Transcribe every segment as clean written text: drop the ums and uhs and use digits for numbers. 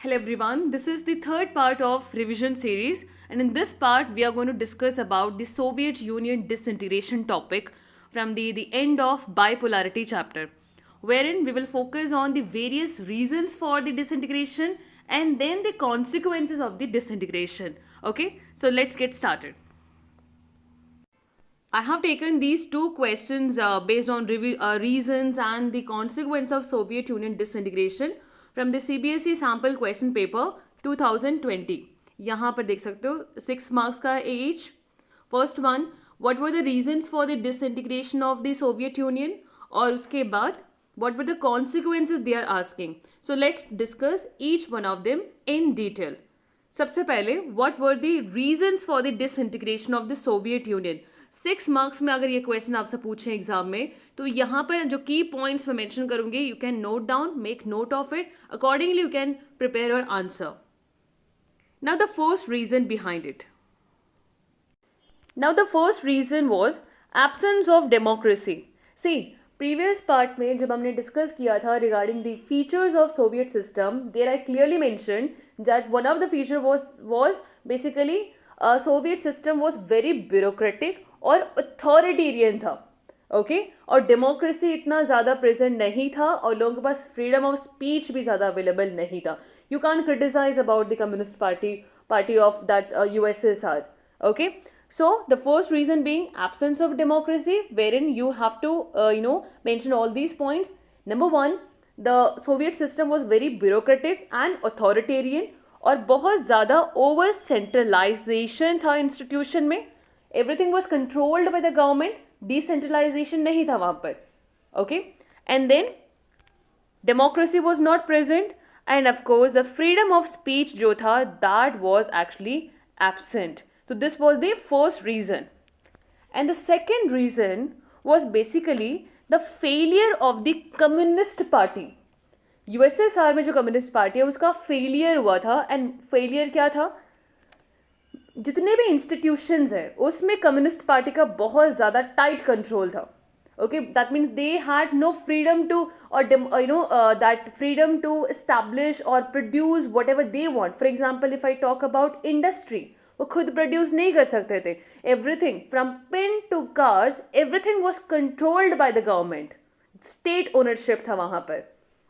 Hello everyone, this is the third part of revision series, and in this part we are going to discuss about the Soviet Union disintegration topic from the end of bipolarity chapter, wherein we will focus on the various reasons for the disintegration and then the consequences of the disintegration. Okay, so let's get started. I have taken these two questions based on reasons and the consequence of Soviet Union disintegration from the CBSE sample question paper 2020. यहाँ पर देख सकते हो 6 marks का each. First one, what were the reasons for the disintegration of the Soviet Union? और उसके बाद what were the consequences they are asking. So let's discuss each one of them in detail. सबसे पहले what were the reasons for the disintegration of the Soviet union. 6 marks में अगर ये question आपसे पूछें एग्जाम में तो यहाँ पर जो की पॉइंट्स मैं मेंशन करूंगी you can note down, make note of it, accordingly you can prepare your answer. Now the first reason behind it. Now the first reason was absence of democracy. See previous part में जब हमने discuss किया था regarding the features of Soviet system, there I clearly mentioned that one of the feature was basically Soviet system was very bureaucratic और authoritarian था. Okay और democracy इतना ज़्यादा प्रेजेंट नहीं था और लोगों के पास फ्रीडम ऑफ स्पीच भी ज़्यादा अवेलेबल नहीं था. You can criticise about the communist party of that USSR. Okay. So the first reason being absence of democracy, wherein you have to mention all these points. Number one, the Soviet system was very bureaucratic and authoritarian और बहुत ज़्यादा over centralization था institution में. Everything was controlled by the government. Decentralization नहीं था वहाँ पर. Okay, and then democracy was not present, and of course the freedom of speech जो था that was actually absent. So this was the first reason. And the second reason was basically the failure of the Communist Party. USSR में जो communist party है उसका failure हुआ था. And failure क्या था? जितने भी इंस्टीट्यूशंस है उसमें कम्युनिस्ट पार्टी का बहुत ज़्यादा टाइट कंट्रोल था. Okay, that means they had no freedom to that freedom to establish or produce whatever they want. For example, if I talk about industry, वो खुद प्रोड्यूस नहीं कर सकते थे. Everything from pen to cars, everything was controlled by the government. State ownership था वहाँ पर.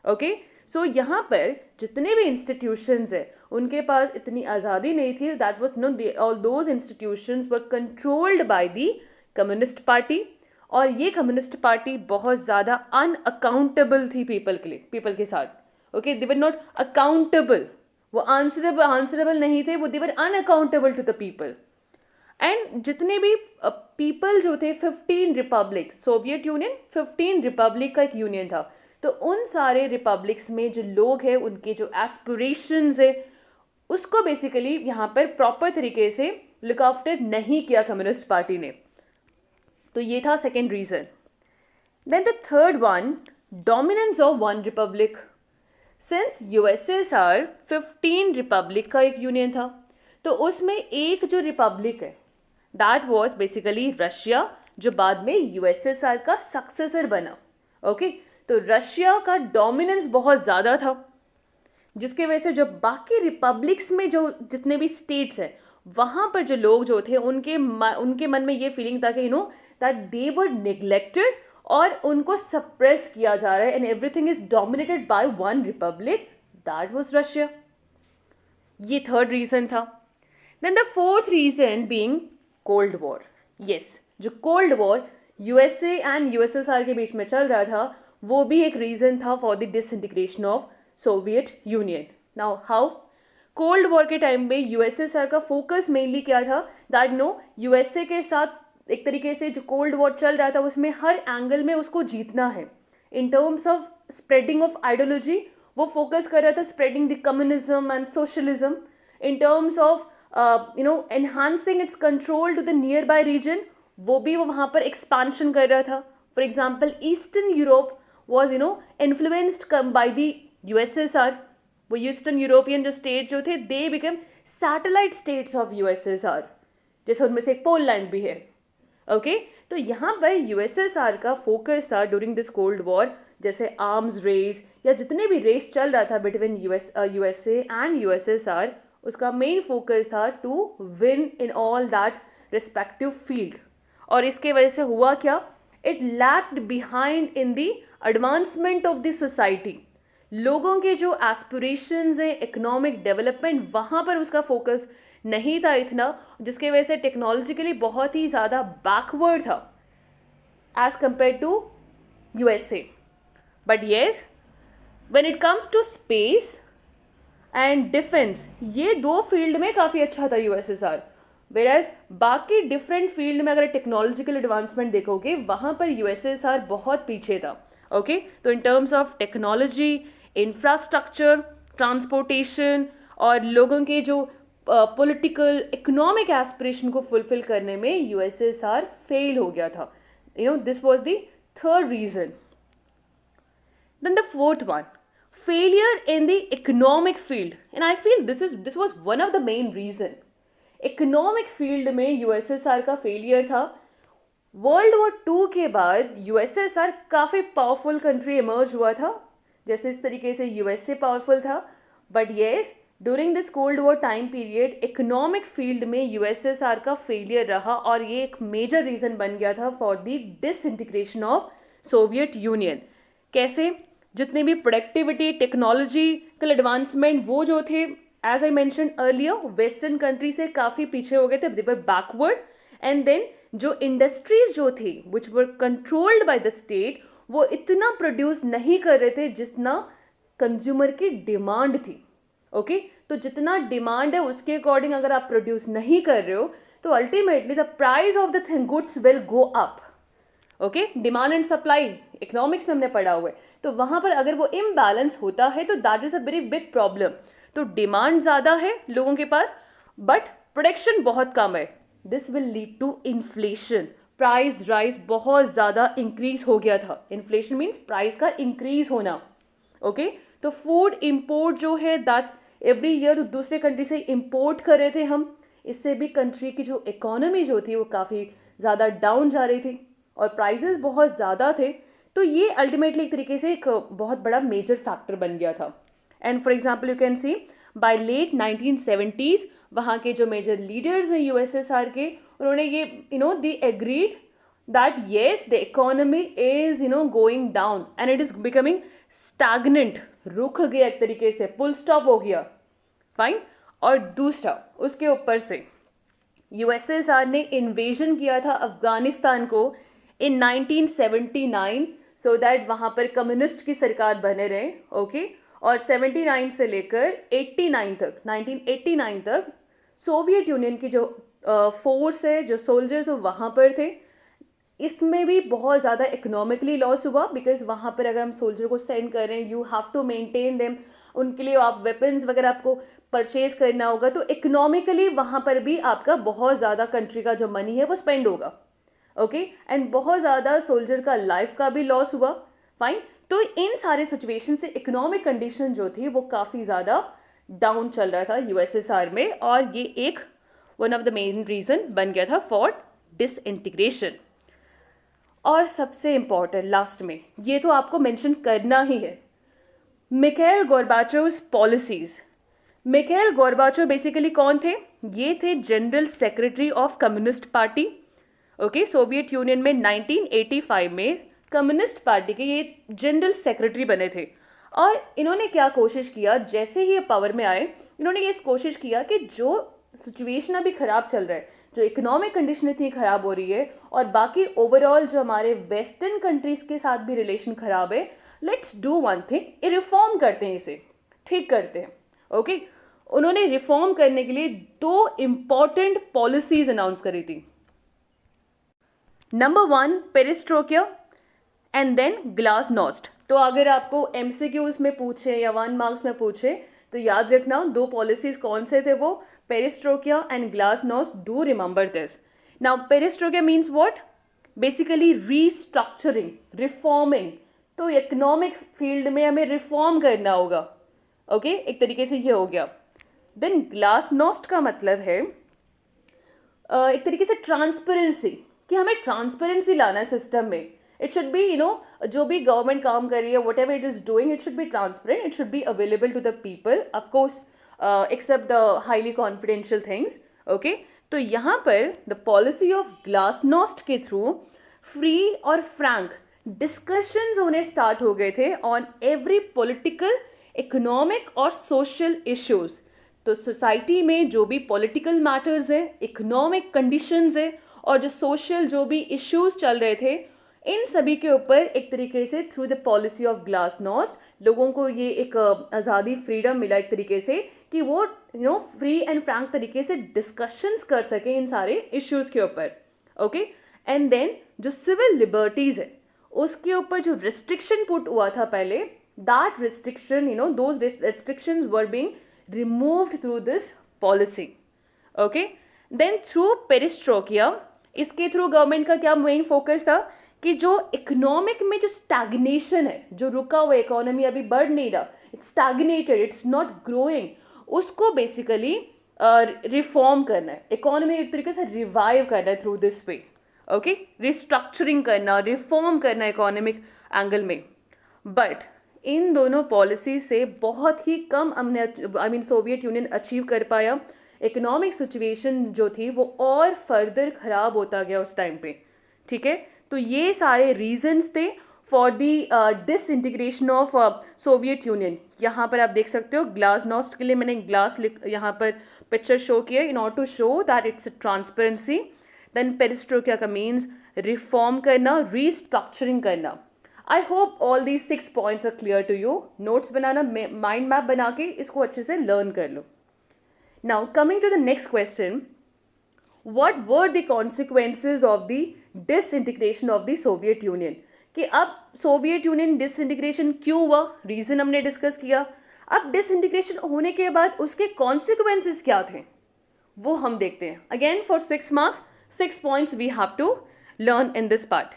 Okay so यहाँ पर जितने भी इंस्टीट्यूशंस है उनके पास इतनी आज़ादी नहीं थी. That was know all those institutions were controlled by the communist party. और ये कम्युनिस्ट पार्टी बहुत ज़्यादा अनअकाउंटेबल थी पीपल के साथ. Okay they were not accountable. वो आंसरेबल नहीं थे. वो they were unaccountable to the people. And जितने भी पीपल जो थे 15 रिपब्लिक, सोवियत यूनियन 15 रिपब्लिक का एक यूनियन था. तो उन सारे रिपब्लिक्स में जो लोग हैं उनके जो एस्पिरेशंस है उसको बेसिकली यहाँ पर प्रॉपर तरीके से लुक आफ्टर नहीं किया कम्युनिस्ट पार्टी ने. तो ये था second reason. Then the third one, dominance of one republic. Since USSR 15 republic का एक यूनियन था तो उसमें एक जो रिपब्लिक है दैट वाज बेसिकली रशिया, जो बाद में USSR का सक्सेसर बना. ओके तो रशिया का डोमिनेंस बहुत ज़्यादा था जिसके वजह से जो बाकी रिपब्लिक्स में जो जितने भी स्टेट्स हैं वहाँ पर जो लोग जो थे उनके मन में ये फीलिंग था कि दैट दे वर नेग्लेक्टेड और उनको सप्रेस किया जा रहा है. And everything is dominated by one republic, that was Russia. ये थर्ड रीजन था. Then the fourth reason being cold war. Yes, जो cold war USA and USSR के बीच में चल रहा था वो भी एक रीजन था for the disintegration of Soviet union. Now how? Cold war के टाइम पे USSR का फोकस मेनली क्या था? दैट USA के साथ एक तरीके से जो कोल्ड वॉर चल रहा था उसमें हर एंगल में उसको जीतना है. In terms of spreading of ideology वो फोकस कर रहा था spreading the communism and socialism. In terms of enhancing its control to the nearby region, वो वहाँ पर एक्सपांशन कर रहा था. For example eastern Europe was influenced by the USSR. वो ईस्टर्न यूरोपियन जो स्टेट जो थे they become satellite states of USSR. जैसे उनमें से एक पोलैंड भी है. ओके तो यहाँ पर यूएसएसआर का फोकस था ड्यूरिंग दिस कोल्ड वॉर, जैसे आर्म्स रेस या जितने भी रेस चल रहा था बिटवीन यूएसए एंड यूएसएसआर, उसका मेन फोकस था to win in all that respective field. और इसके वजह से हुआ क्या, it lagged behind in the advancement of the society. लोगों के जो एस्पिरेशंस हैं इकोनॉमिक डेवलपमेंट, वहाँ पर उसका फोकस नहीं था इतना, जिसके वजह से टेक्नोलॉजिकली बहुत ही ज़्यादा बैकवर्ड था as compare to USA. But yes, when it comes to space and defence, ये दो फील्ड में काफ़ी अच्छा था यूएसएसआर. वेराज बाकी डिफरेंट फील्ड में अगर टेक्नोलॉजिकल एडवांसमेंट देखोगे वहाँ पर यूएसएसआर बहुत पीछे था. ओके तो in terms of technology, infrastructure, transportation और लोगों के जो पॉलिटिकल इकोनॉमिक एस्पिरेशन को फुलफिल करने में यूएसएसआर फेल हो गया था. This was the third reason. Then the fourth one, failure in the economic field, and I feel this was one of the main reason. Economic field में USSR का failure था. World war 2 के बाद USSR काफ़ी powerful country emerge हुआ था, जैसे इस तरीके से यूएसए पावरफुल था. But yes, during this cold war time period economic field में यूएसएसआर का फेलियर रहा, और ये एक मेजर रीज़न बन गया था for the disintegration of Soviet union. कैसे, जितने भी प्रोडक्टिविटी, टेक्नोलॉजिकल एडवांसमेंट, वो जो थे as I mention earlier western country से काफ़ी पीछे हो गए थे, they were backward. And then जो इंडस्ट्रीज जो थी which were controlled by the state, वो इतना प्रोड्यूस नहीं कर रहे थे जितना कंज्यूमर की डिमांड थी. ओके तो जितना डिमांड है उसके अकॉर्डिंग अगर आप प्रोड्यूस नहीं कर रहे हो तो ultimately the price of the thing goods will go up. Okay demand and supply economics में हमने पढ़ा हुआ है. तो वहाँ पर अगर वो इम्बैलेंस होता है तो that is a very big problem. तो डिमांड ज़्यादा है लोगों के पास बट प्रोडक्शन बहुत कम है. This will lead to inflation. Price rise बहुत ज़्यादा इंक्रीज हो गया था. इन्फ्लेशन मीन्स प्राइस का इंक्रीज होना. ओके तो फूड इम्पोर्ट जो है दैट एवरी ईयर दूसरे कंट्री से इम्पोर्ट कर रहे थे हम, इससे भी कंट्री की जो इकोनॉमी जो थी वो काफ़ी ज़्यादा डाउन जा रही थी और प्राइसेस बहुत ज़्यादा थे. तो ये अल्टीमेटली एक तरीके से एक बहुत बड़ा मेजर फैक्टर बन गया था. And for example you can see by late 1970s वहाँ के जो मेजर लीडर्स हैं यूएसएसआर के, उन्होंने ये they agreed that yes the economy is going down and it is becoming stagnant. रुक गया एक तरीके से, फुल स्टॉप हो गया. फाइन. और दूसरा उसके ऊपर से यूएसएसआर ने इन्वेजन किया था अफगानिस्तान को इन 1979 सो दैट वहाँ पर कम्युनिस्ट की सरकार बने रहे. ओके और 79 से लेकर 89 तक 1989 तक सोवियत यूनियन की जो फोर्स है, जो सोल्जर्स वो वहाँ पर थे. इसमें भी बहुत ज़्यादा इकोनॉमिकली लॉस हुआ बिकॉज वहाँ पर अगर हम सोल्जर को सेंड कर रहे हैं you have to maintain them, उनके लिए आप वेपन्स वगैरह आपको परचेज करना होगा. तो इकोनॉमिकली वहाँ पर भी आपका बहुत ज़्यादा कंट्री का जो मनी है वो स्पेंड होगा. ओके एंड बहुत ज़्यादा सोल्जर का लाइफ का भी लॉस हुआ. फाइन. तो इन सारे सिचुएशन से इकोनॉमिक कंडीशन जो थी वो काफ़ी ज़्यादा डाउन चल रहा था यूएसएसआर में, और ये एक one of the main reason बन गया था फॉर डिसइंटीग्रेशन. और सबसे इम्पॉर्टेंट लास्ट में ये तो आपको मेंशन करना ही है, Mikhail Gorbachev's policies. Mikhail Gorbachev basically कौन थे? ये थे general secretary of Communist Party. Okay Soviet Union में 1985 में कम्युनिस्ट पार्टी के ये जनरल सेक्रेटरी बने थे. और इन्होंने क्या कोशिश किया, जैसे ही ये पावर में आए इन्होंने ये कोशिश किया कि जो सिचुएशन अभी ख़राब चल रहा है, जो इकोनॉमिक कंडीशन इतनी ख़राब हो रही है और बाकी ओवरऑल जो हमारे वेस्टर्न कंट्रीज़ के साथ भी रिलेशन ख़राब है, let's do one thing, reform करते हैं, इसे ठीक करते हैं. ओके उन्होंने रिफॉर्म करने के लिए 2 इम्पॉर्टेंट पॉलिसीज़ अनाउंस करी थी. Number 1 perestroika and then glasnost. तो अगर आपको MCQs में पूछे या 1 मार्क्स में पूछे तो याद रखना 2 पॉलिसीज़ कौन से थे वो, perestroika and glasnost. Do remember this. Now perestroika means what? Basically restructuring, reforming. तो इकोनॉमिक फील्ड में हमें रिफॉर्म करना होगा. ओके एक तरीके से ये हो गया. देन ग्लासनोस्ट का मतलब है एक तरीके से ट्रांसपेरेंसी. कि हमें ट्रांसपेरेंसी लाना है सिस्टम में. इट शुड बी जो भी गवर्नमेंट काम कर रही है, whatever it is doing, it should be transparent, it should be available to the people, of course except highly confidential things. Okay, तो यहाँ पर द पॉलिसी ऑफ ग्लासनोस्ट के थ्रू फ्री और फ्रैंक डिस्कशंस होने स्टार्ट हो गए थे on every political, economic और सोशल इश्यूज. तो सोसाइटी में जो भी पॉलिटिकल मैटर्स है, इकोनॉमिक कंडीशंस है और जो सोशल जो भी इश्यूज चल रहे थे, इन सभी के ऊपर एक तरीके से through the policy of glasnost लोगों को ये एक आज़ादी, फ्रीडम मिला एक तरीके से कि वो फ्री एंड फ्रैंक तरीके से डिस्कशंस कर सकें इन सारे इश्यूज़ के ऊपर. ओके, एंड देन जो सिविल लिबर्टीज़ है उसके ऊपर जो रिस्ट्रिक्शन पुट हुआ था पहले, that restriction those restrictions were being removed through this policy. Okay, then through perestroika, इसके थ्रू गवर्नमेंट का क्या मेन फोकस था कि जो इकोनॉमिक में जो स्टैग्नेशन है, जो रुका हुआ इकोनॉमी अभी बढ़ नहीं रहा, it's stagnated, it's not growing, उसको बेसिकली रिफॉर्म करना है, इकोनॉमी एक तरीके से रिवाइव करना है through this way. Okay, restructuring करना, रिफॉर्म करना इकोनॉमिक एंगल में. बट इन दोनों पॉलिसी से बहुत ही कम हमने सोवियत यूनियन अचीव कर पाया. इकोनॉमिक सिचुएशन जो थी वो और फर्दर ख़राब होता गया उस टाइम पे. ठीक है, तो ये सारे रीजंस थे for the disintegration of Soviet union. यहाँ पर आप देख सकते हो ग्लासनोस्ट के लिए मैंने ग्लास यहाँ पर पिक्चर शो किया in order to show that it's transparency. Then perestroika का मीन्स रिफॉर्म करना, रीस्ट्रक्चरिंग करना. I hope all these 6 points are clear to you. Notes बनाना, माइंड मैप बना के इसको अच्छे से लर्न कर लो. Now coming to the next question, what were the consequences of the disintegration of the Soviet Union. कि अब सोवियत यूनियन डिसइंटीग्रेशन क्यों हुआ, रीज़न हमने डिस्कस किया. अब डिसइंटीग्रेशन होने के बाद उसके कॉन्सिक्वेंसेज क्या थे वो हम देखते हैं. Again for 6 marks 6 points we have to learn in this part.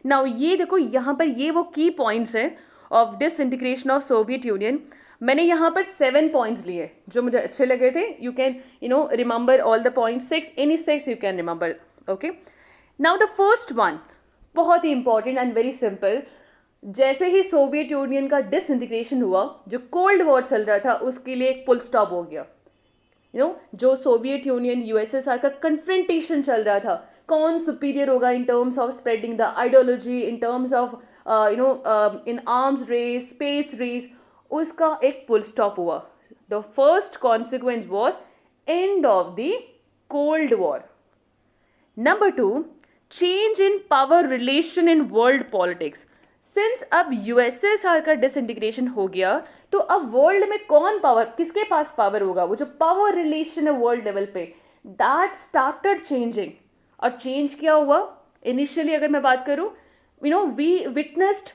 Now ये देखो, यहाँ पर ये वो की पॉइंट्स हैं of disintegration of Soviet union. मैंने यहाँ पर 7 पॉइंट्स लिए जो मुझे अच्छे लगे थे. You can remember all the points, 6 any 6 you can remember. Okay, now the first one बहुत ही इंपॉर्टेंट एंड वेरी सिंपल. जैसे ही सोवियत यूनियन का डिसइंटीग्रेशन हुआ, जो कोल्ड वॉर चल रहा था उसके लिए एक फुल स्टॉप हो गया. जो सोवियत यूनियन यूएसएसआर का कन्फ्रंटेशन चल रहा था, कौन सुपीरियर होगा in terms of spreading the ideology, in terms of in arms race, space race, उसका एक फुल स्टॉप हुआ. The first consequence was end of the cold war. Number 2, change in power relation in world politics. Since अब USSR का disintegration हो गया, तो अब world में कौन पावर, किसके पास पावर होगा, वो जो पावर रिलेशन है वर्ल्ड लेवल पे, दैट स्टार्टेड चेंजिंग. और चेंज क्या हुआ इनिशियली अगर मैं बात करूं, we witnessed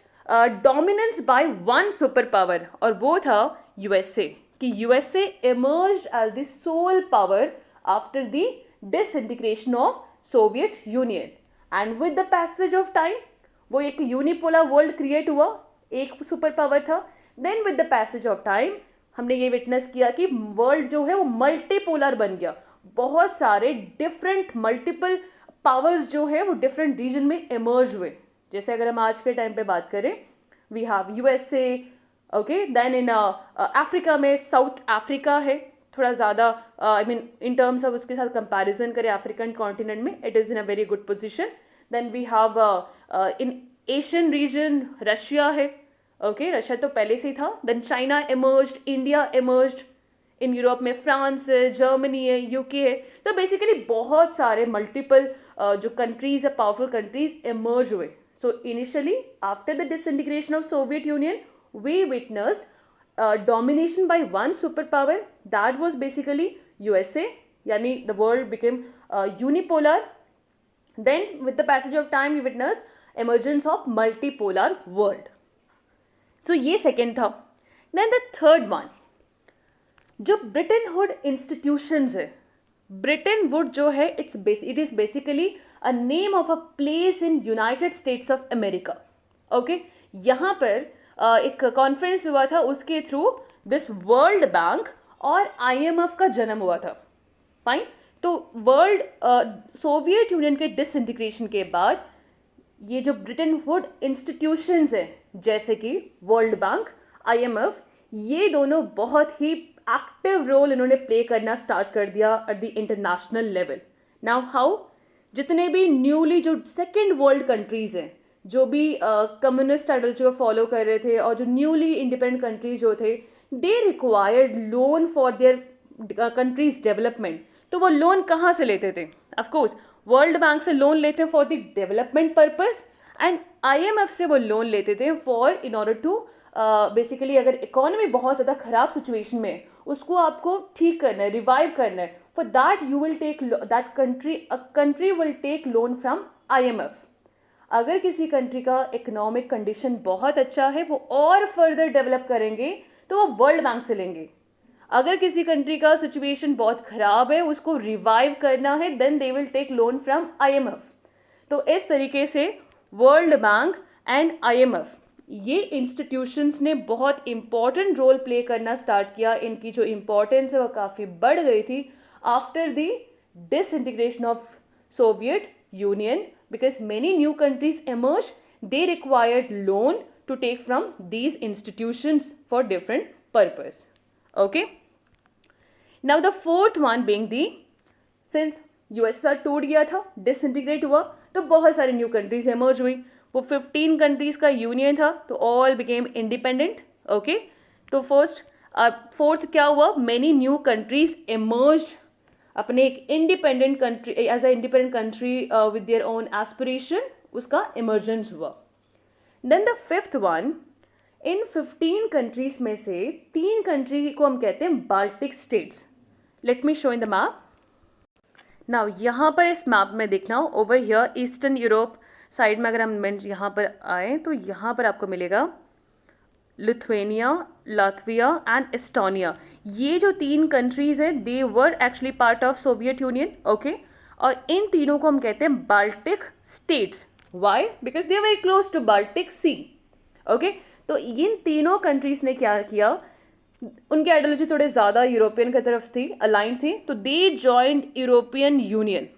dominance by one super power, और वो था यूएसए. कि USA emerged as the sole power after the disintegration of Soviet union. And with the passage of time वो एक यूनिपोलर वर्ल्ड क्रिएट हुआ, एक सुपर पावर था. Then with the passage of time हमने ये विटनेस किया कि वर्ल्ड जो है वो मल्टीपोलर बन गया. बहुत सारे डिफरेंट मल्टीपल पावर्स जो है वो डिफरेंट रीजन में इमर्ज हुए. जैसे अगर हम आज के टाइम पे बात करें, we have USA. Okay, then in Africa में साउथ अफ्रीका है थोड़ा ज़्यादा, आई मीन इन टर्म्स ऑफ उसके साथ कंपैरिजन करें अफ्रीकन कॉन्टिनेंट में, it is in a very good position. Then we have in Asian region Russia है. ओके, रशिया तो पहले से ही था. देन China emerged, India emerged, in Europe में फ्रांस है, जर्मनी है, यूके है. तो बेसिकली बहुत सारे मल्टीपल जो कंट्रीज है, पावरफुल कंट्रीज इमर्ज हुए. So initially after the disintegration of Soviet Union we witnessed domination by one super power, that was basically USA. यानी the world became unipolar. Then with the passage of time we witnessed emergence of multipolar world. So ये second था. Then the third one, जो Britain hood institutions है, Britain would जो है it is basically a name of a place in United states of America. Okay, यहाँ पर एक conference हुआ था, उसके थ्रू दिस वर्ल्ड बैंक और आईएमएफ का जन्म हुआ था. फाइन. तो वर्ल्ड सोवियत यूनियन के डिसइंटीग्रेशन के बाद ये जो ब्रिटेन वुड इंस्टीट्यूशंस हैं जैसे कि वर्ल्ड बैंक, IMF, ये दोनों बहुत ही एक्टिव रोल इन्होंने प्ले करना स्टार्ट कर दिया at the international level. Now how? जितने भी न्यूली जो सेकेंड वर्ल्ड कंट्रीज हैं, जो भी कम्युनिस्ट आइडियोलॉजी को फॉलो कर रहे थे और जो न्यूली इंडिपेंडेंट कंट्रीज जो थे, they required loan for their countries development. तो वो लोन कहाँ से लेते थे? ऑफकोर्स वर्ल्ड बैंक से लोन लेते for the development purpose, and IMF से वो लोन लेते थे for in order to basically अगर इकोनॉमी बहुत ज़्यादा ख़राब सिचुएशन में है, उसको आपको ठीक करना है, रिवाइव करना है. For that you will take that country will take loan from IMF. अगर किसी कंट्री का इकोनॉमिक कंडीशन बहुत अच्छा है, वो और फर्दर डेवलप करेंगे, तो वो वर्ल्ड बैंक से लेंगे. अगर किसी कंट्री का सिचुएशन बहुत ख़राब है, उसको रिवाइव करना है, then they will take loan from IMF. तो इस तरीके से वर्ल्ड बैंक एंड IMF, ये इंस्टीट्यूशंस ने बहुत इम्पॉर्टेंट रोल प्ले करना स्टार्ट किया. इनकी जो इम्पोर्टेंस है वो काफ़ी बढ़ गई थी after the disintegration of Soviet union, because many new countries emerged, they required loan to take from these institutions for different purpose. Okay, now the fourth one being the, since USSR टूट गया था, disintegrate हुआ, तो बहुत सारी new countries emerge हुई. वो 15 countries का यूनियन था, तो ऑल बिकेम इंडिपेंडेंट. ओके, तो फोर्थ क्या हुआ? मेनी न्यू कंट्रीज एमर्ज अपने एक independent country, as a independent country with their own aspiration, उसका इमर्जेंस हुआ. Then the fifth one, in 15 countries में से 3 कंट्री को हम कहते हैं Baltic states. Let me show in the map. Now यहाँ पर इस मैप में देखना, over here eastern Europe side में अगर हम यहाँ पर आए तो यहाँ पर आपको मिलेगा लिथुएनिया, लातविया एंड एस्टोनिया. ये जो 3 कंट्रीज़ हैं, they were actually part of Soviet Union. Okay, और इन तीनों को हम कहते हैं Baltic states. Why? Because they are very close to Baltic Sea. Okay, तो इन तीनों कंट्रीज़ ने क्या किया, उनकी आइडियोलॉजी थोड़े ज़्यादा यूरोपियन की तरफ थी, अलाइंड थी, तो they joined European Union.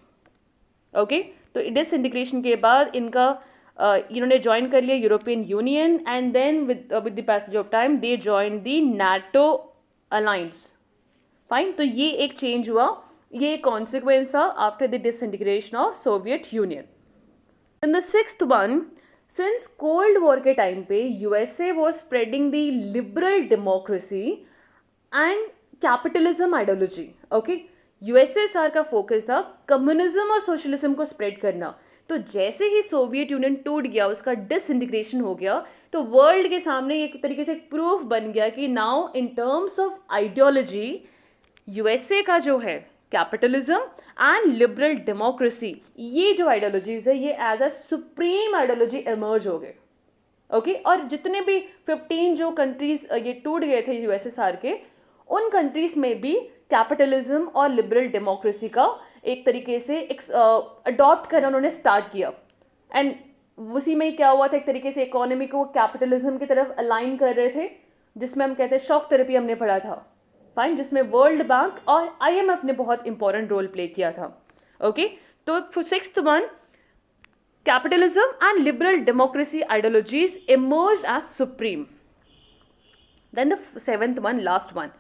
Okay, तो डिसइंटीग्रेशन के बाद इनका इन्होंने ज्वाइन कर लिया European Union, and then with the passage of time they join the NATO alliance. Fine, तो ये एक चेंज हुआ, ये एक कॉन्सिक्वेंस था after the disintegration of Soviet union. And the sixth one, since cold war के टाइम पे USA was spreading the liberal democracy and capitalism ideology. Okay, USSR का फोकस था कम्युनिज्म और सोशलिज्म को स्प्रेड करना. तो जैसे ही सोवियत यूनियन टूट गया, उसका डिसइंटीग्रेशन हो गया, तो वर्ल्ड के सामने एक तरीके से प्रूफ बन गया कि now in terms of ideology USA का जो है कैपिटलिज्म एंड लिबरल डेमोक्रेसी, ये जो आइडियोलॉजीज है, ये as a supreme ideology emerge हो गए. ओके, और जितने भी 15 जो कंट्रीज ये टूट गए थे USSR के, उन कंट्रीज में भी कैपिटलिज्म और लिबरल डेमोक्रेसी का एक तरीके से अडॉप्ट करना उन्होंने स्टार्ट किया. एंड उसी में क्या हुआ था, एक तरीके से इकोनॉमी को कैपिटलिज्म की तरफ अलाइन कर रहे थे, जिसमें हम कहते हैं शॉक थेरेपी हमने पढ़ा था. फाइन, जिसमें वर्ल्ड बैंक और IMF ने बहुत इंपॉर्टेंट रोल प्ले किया था. ओके, तो sixth one, capitalism and liberal democracy ideologies emerge as supreme. Then the seventh one, last one,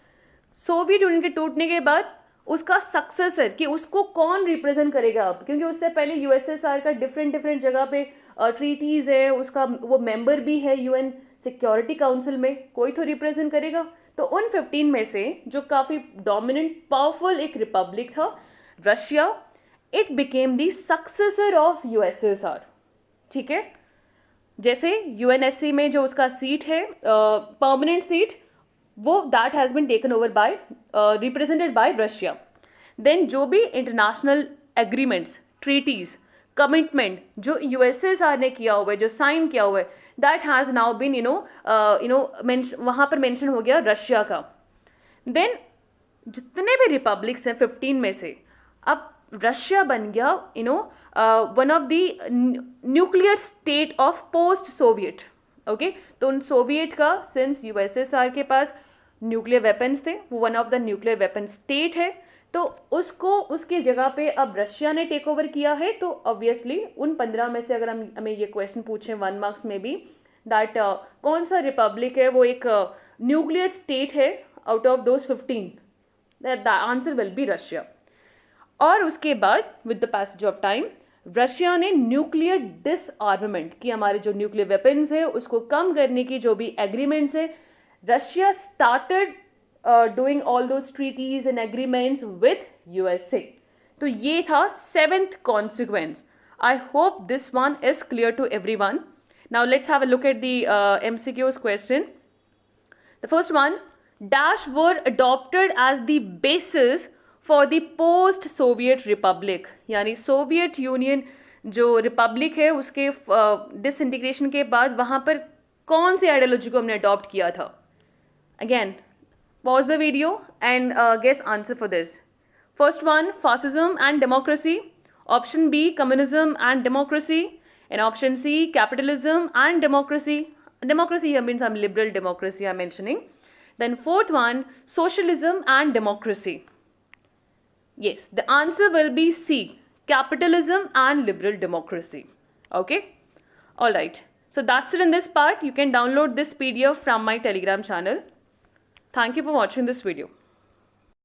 Soviet Union के टूटने के बाद उसका सक्सेसर, कि उसको कौन रिप्रेजेंट करेगा अब, क्योंकि उससे पहले USSR का डिफरेंट जगह पे ट्रीटीज़ है, उसका वो मेंबर भी है UN सिक्योरिटी काउंसिल में, कोई तो रिप्रेजेंट करेगा. तो उन 15 में से जो काफ़ी डोमिनेंट पावरफुल एक रिपब्लिक था, Russia, it became the successor of USSR. ठीक है, जैसे UNSC में जो उसका सीट है, परमानेंट सीट, वो that has been taken over by, represented by Russia. Then जो भी इंटरनेशनल एग्रीमेंट्स, ट्रीटीज़, कमिटमेंट जो USSR ने किया हुआ है, जो साइन किया हुआ है, दैट हैज़ नाउ बिन वहाँ पर मेंशन हो गया रशिया का. देन जितने भी रिपब्लिक्स हैं 15 में से, अब रशिया बन गया one of the nuclear state of post Soviet. Okay, तो उन सोवियत का, सिंस USSR के पास न्यूक्लियर वेपन्स थे, वो one of the nuclear weapon state है, तो उसको उसके जगह पे अब रशिया ने टेक ओवर किया है, तो ऑब्वियसली उन 15 में से अगर हमें ये क्वेश्चन पूछें 1 मार्क्स में भी, दैट कौन सा रिपब्लिक है वो एक न्यूक्लियर स्टेट है out of those 15, that the answer will be Russia. और उसके बाद with the passage of time Russia ने न्यूक्लियर डिसआर्ममेंट की, हमारे जो न्यूक्लियर वेपन्स है उसको कम करने की जो भी एग्रीमेंट्स है, Russia started doing all those treaties and agreements with USA. तो ये था 7th consequence. I hope this one is clear to everyone. Now let's have a look at the MCQs question. The first one, dash were adopted as the basis for the post-Soviet republic. यानी Soviet union जो Republic है उसके disintegration के बाद वहाँ पर कौन सी ideology को हमने अडॉप्ट किया था. Again pause the video and guess answer for this. First one, fascism and democracy. Option B, communism and democracy. And option C, capitalism and democracy. Democracy here means I'm liberal democracy I'm mentioning. Then fourth one, socialism and democracy. Yes, the answer will be C, capitalism and liberal democracy. Okay? Alright. So that's it in this part. You can download this PDF from my Telegram channel. Thank you for watching this video.